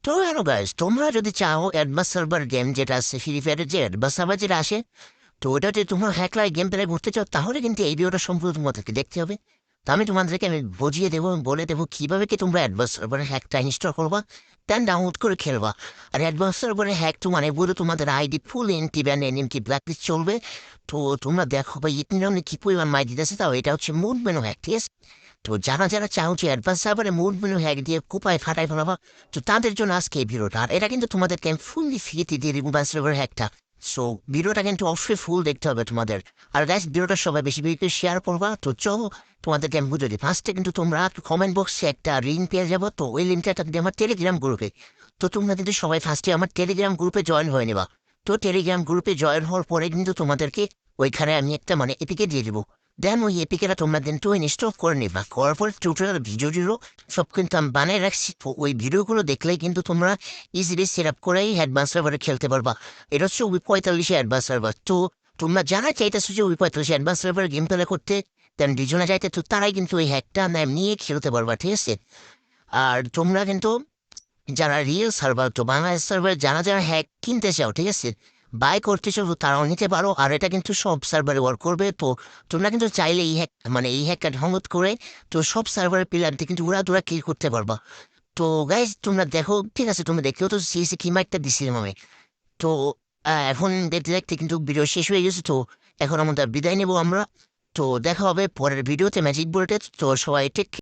তো hello guys, তোমরা যদি চাও অ্যাডভান্স সার্ভার গেম যেটা আছে ফ্রি ফায়ারের যে অ্যাডভান্স সার্ভার যেটা আসে, তো ওটাতে তোমরা হ্যাকলাই গেম প্লে করতে চাও, তাহলে কিন্তু এই ভিডিওটা সম্পূর্ণ তোমাদেরকে দেখতে হবে। তো আমি তোমাদেরকে বুঝিয়ে দেবো, বলে দেবো কীভাবে কি তোমরা অ্যাডভান্স সার্ভারের হ্যাকটা ইনস্টল করবা, দেন ডাউনলোড করে খেলবা। আর অ্যাডভান্স সার্ভারের হ্যাক তো মানে পুরো তোমাদের আইডি ফুল এনটি ব্যান্ড এনএমটি ব্ল্যাকলিস্ট চলবে। তো তোমরা দেখো ভাই, ইতনি কি পরিমাণ মাই দিতেছে, তাও এটা হচ্ছে মুড মেনু হ্যাক, ঠিক আছে? তো যারা চাও যে অ্যাডভান্স সার্ভারে মুড মেনু হ্যাক দিয়ে কোপায় ফাটাই ফেলাবা, তো তাদের জন্য আজকে এই ভিডিওটা। আর এটা কিন্তু তোমাদেরকে আমি ফুললি ফ্রিতে দিয়ে দিব অ্যাডভান্স সার্ভারের হ্যাকটা। সো ভিডিওটা কিন্তু অবশ্যই ফুল দেখতে হবে তোমাদের। আর গাইস, ভিডিওটা সবাই বেশি বেশি শেয়ার করবা। তো চলো তোমাদেরকে আমি বুঝে দিই। ফার্স্টে কিন্তু তোমরা কমেন্ট বক্সে একটা লিঙ্ক পেয়ে যাবো, তো ওই লিঙ্কটা দিয়ে আমার টেলিগ্রাম গ্রুপে। তো তোমরা কিন্তু সবাই ফার্স্টে আমার টেলিগ্রাম গ্রুপে জয়েন হয়ে নেবা। তো টেলিগ্রাম গ্রুপে জয়েন হওয়ার পরে কিন্তু তোমাদেরকে ওইখানে আমি একটা মানে এপিকে দিয়ে দেবো। দেন ওই এপিকেটা তোমরা কিন্তু ইনস্টল করে নিবা। করার পর টিউটোরিয়াল ভিডিও সব কিন্তু আমি বানিয়ে রাখছি। তো ওই ভিডিওগুলো দেখলেই কিন্তু তোমরা ইজিলি সেট আপ করেই অ্যাডভান্স সার্ভারে খেলতে পারবা। এটা হচ্ছে ওই 45 অ্যাডভান্স সার্ভার। তো তোমরা যারা চাইতেছো যে ওই 45 অ্যাডভান্স সার্ভারে গেম প্লে করতে, দেন ডিজনে যাইতে, তো তারাই কিন্তু ওই হ্যাকটা নিয়ে খেলতে পারবা, ঠিক আছে? আর তোমরা কিন্তু যারা রিয়েল সার্ভার, তো বাংলাদেশ সার্ভার যারা হ্যাক কিনতে চাও, ঠিক আছে, বাই করতে চাও, তো তারাও নিতে পারো। আর এটা কিন্তু সব সার্ভারে ওয়ার্ক করবে। তো তোমরা কিন্তু চাইলে এই হ্যাকটা ডাউনলোড করে তো সব সার্ভারের প্লেয়ারদের কিন্তু তোরা কিল করতে পারবা। তো গাইজ তোমরা দেখো, ঠিক আছে, তুমি দেখলেও তো সিএসি কিমাইটটা দিছিলাম আমি। তো এখন দেখতে দেখতে কিন্তু ভিডিও শেষ হয়ে গেছে। তো এখন আমাদের বিদায় নেবো আমরা। তো দেখা হবে পরের ভিডিওতে ম্যাজিক বোর্ডে। তো সবাই টেক